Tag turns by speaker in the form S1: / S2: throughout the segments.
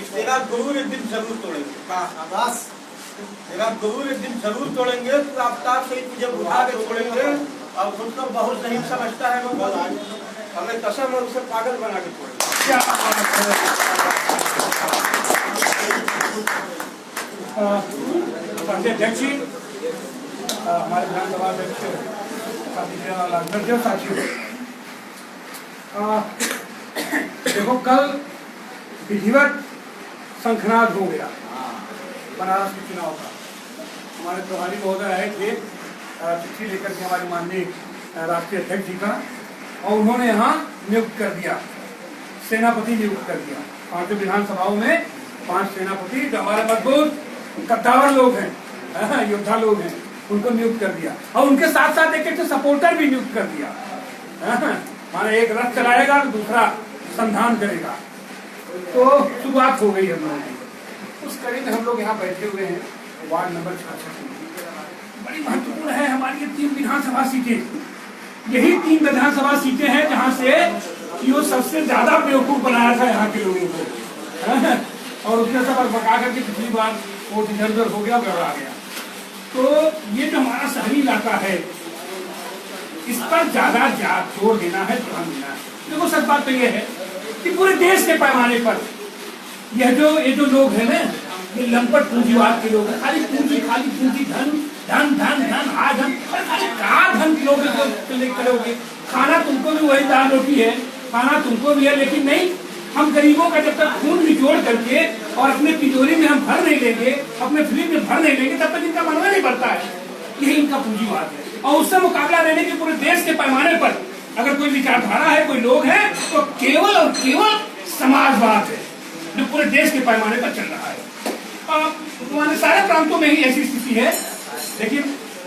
S1: तेरा गुरूर एक दिन जरूर तोड़ेंगे। बस तेरा गुरूर एक दिन जरूर तोड़ेंगे। तो आफ्ताब से तुझे बुझा के छोड़ेंगे और खुद को बहुत नहीं समझता है वो हमें कसम और उसे पागल बना के छोड़ेंगे।
S2: अध्यक्ष जी, हमारे विधानसभा अध्यक्ष साथियों, देखो कल विधिवत शंखनाद हो गया बनारस के चुनाव का। हमारे प्रभारी महोदय आए थे चिट्ठी लेकर के हमारे माननीय राष्ट्रीय अध्यक्ष जी का, और उन्होंने यहाँ नियुक्त कर दिया, सेनापति नियुक्त कर दिया। 5 विधानसभाओं में 5 सेनापति जो हमारे मजबूत कद्दावर लोग हैं, योद्धा लोग हैं, उनको नियुक्त कर दिया। और उनके साथ साथ एक सपोर्टर भी नियुक्त कर दिया। माने एक रथ चलाएगा तो दूसरा संधान करेगा। तो शुरुआत हो गई हम लोगों की। उस कड़ी में हम लोग यहाँ बैठे हुए हैं। वार्ड नंबर 66 बड़ी महत्वपूर्ण है हमारी ये 3 विधानसभा सीटें। यही 3 विधानसभा सीटें हैं जहाँ से यो सबसे ज्यादा बेवकूफ बनाया था यहाँ के लोगों को, और उसने सब बका करके पिछली बार वोट इधर उधर हो गया, गड़बड़ा गया। तो ये जो हमारा शहरी इलाका है, इस पर ज्यादा जोर देना है, ध्यान देना है। देखो सच बात तो ये है कि पूरे देश के पैमाने पर ये जो लोग हैं ना, ये लंपट पूंजीवाद के लोग हैं। खाली पूंजी, खाली पूंजी, धन धन धन धन धन, कहाँ धन के लोग करोगे? खाना तुमको भी वही दाल रोटी है, खाना तुमको भी है, लेकिन नहीं, हम गरीबों का जब तक खून निचोड़ करके और अपने तिजोरी में हम भर नहीं लेंगे, अपने फ्रिज में भर नहीं लेंगे, तब तक इनका मनवा नहीं बढ़ता है। यही इनका पूंजीवाद है। और उससे मुकाबला रहने के पूरे देश के पैमाने पर अगर कोई विचारधारा है, कोई लोग हैं, तो केवल और केवल समाजवाद है जो पूरे देश के पैमाने पर चल रहा है। हमारे सारे प्रांतों में ही ऐसी स्थिति है। देखिए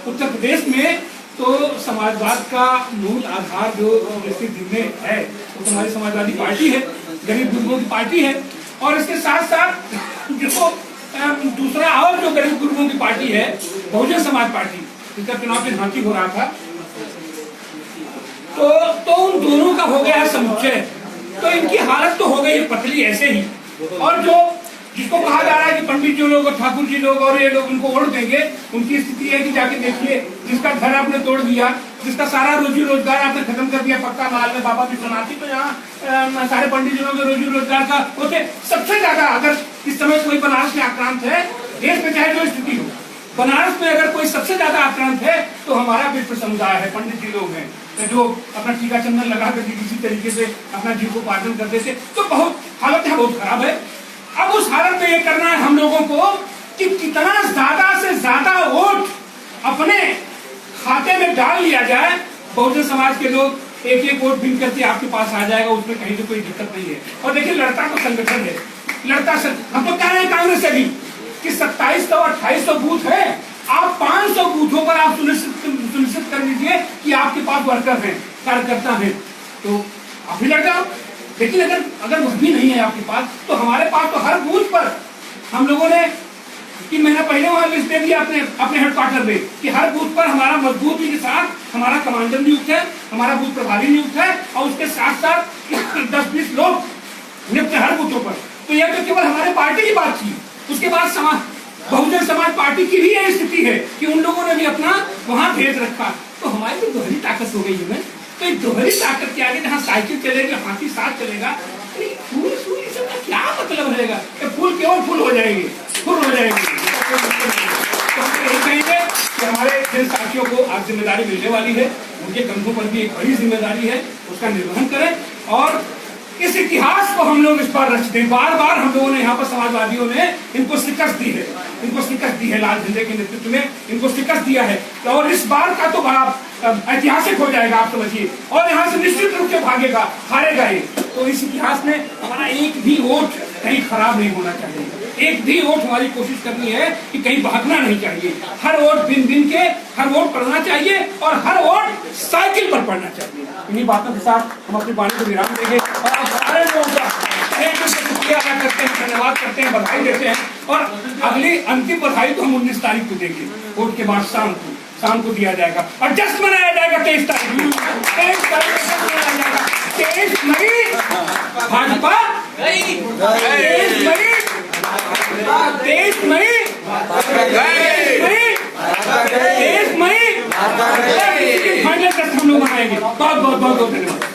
S2: उत्तर प्रदेश में तो समाजवाद का मूल आधार जो स्थिति में है वो तो हमारी समाजवादी पार्टी है, गरीब गुरुओं की पार्टी है। और इसके साथ साथ जो दूसरा और जो गरीब गुरुओं की पार्टी है, बहुजन समाज पार्टी, जिसका चुनाव के झांकी हो रहा था, तो उन दोनों का हो गया है समुच्चय। तो इनकी हालत तो हो गई पतली ऐसे ही। और जो जिसको कहा जा रहा है कि पंडित जी लोग और ठाकुर जी लोग और ये लोग उनको वोट देंगे, उनकी स्थिति है कि जाके देखिए, जिसका घर आपने तोड़ दिया, जिसका सारा रोजी रोजगार आपने खत्म कर दिया पक्का माल में, बाबा विश्वनाथी, तो यहाँ सारे पंडित जी लोग रोजी रोजगार का होते सबसे ज्यादा। अगर इस समय कोई बनारस में आक्रांत है, देश में चाहे जो स्थिति हो, बनारस में अगर कोई सबसे ज्यादा आक्रांत है तो हमारा विश्व समुदाय है, पंडित जी लोग हैं, जो अपना टीका चंदन लगा करके किसी तरीके से अपना जीव को पालन करते थे। तो बहुत हालत है, बहुत खराब है। अब उस हालत में ये करना है हम लोगों को कि कितना ज्यादा से ज्यादा वोट अपने खाते में डाल लिया जाए। बहुजन समाज के लोग एक वोट बिन करके आपके पास आ जाएगा, उसमें कहीं तो कोई दिक्कत नहीं है। और देखिए लड़ता तो संगठन है, हम तो कह रहे हैं कांग्रेस से भी कि 2700 और 2800 बूथ है, आप 500 बूथों पर आप सुनिश्चित कर लीजिए कि आपके पास वर्कर हैं, कार्यकर्ता हैं, तो आप भी लड़ जाओ। लेकिन अगर वो भी नहीं है आपके पास, तो हमारे पास तो हर बूथ पर हम लोगों ने 3 महीना पहले वहां लिस्ट दे दिया अपने हेडक्वार्टर में कि हर बूथ पर हमारा मजबूती के साथ हमारा कमांडर नियुक्त है, हमारा बूथ प्रभारी नियुक्त है, और उसके साथ साथ 10-20 लोग नियुक्त है हर बूथों पर। तो यह तो केवल हमारे पार्टी की बात थी। उसके बाद बहुजन समाज पार्टी की भी यही स्थिति है कि उन लोगों ने भी अपना वहां भेज रखा। तो हमारी तो दोहरी ताकत हो गई है। तो दोहरी ताकत के आगे जहाँ साइकिल चलेगी, हाथी साथ चलेगा, फूल इसका क्या मतलब रहेगा? फूल केवल फूल हो जाएंगे, फूल हो जाएंगे। तो हम यही कहेंगे कि हमारे जिन साथियों को आज जिम्मेदारी मिलने वाली है, उनके कंधों पर भी एक बड़ी जिम्मेदारी है, उसका निर्वहन करें। और इस इतिहास को हम लोग इस बार रच दें। बार बार हम लोगों ने यहाँ पर समाजवादियों ने इनको शिकस्त दी है, लाल झंडे के नेतृत्व में इनको शिकस्त दिया है। और इस बार का तो बड़ा ऐतिहासिक हो जाएगा, आप समझिए। और यहाँ से निश्चित रूप से भागेगा, हारेगा ये। तो इस इतिहास में हमारा एक भी वोट कहीं खराब नहीं होना चाहिए। एक भी वोट हमारी कोशिश करनी है कि कहीं भागना नहीं चाहिए। हर वोट बिन के हर वोट पढ़ना चाहिए, और हर वोट साइकिल पर पढ़ना चाहिए। इन्हीं बातों के साथ हम अपनी वाणी को विराम देंगे और आप सारे लोगों का शुक्रिया अदा करते हैं, धन्यवाद करते हैं, बधाई देते हैं। और अगली अंतिम बधाई तो हम 19 तारीख को देंगे, वोट के बाद शाम को दिया जाएगा। और जश्न मनाया जाएगा 23 तारीख को, 23 मई भाजपा, 23 मई फाइनल टेस्ट हम लोग बनाएंगे। बहुत बहुत बहुत धन्यवाद।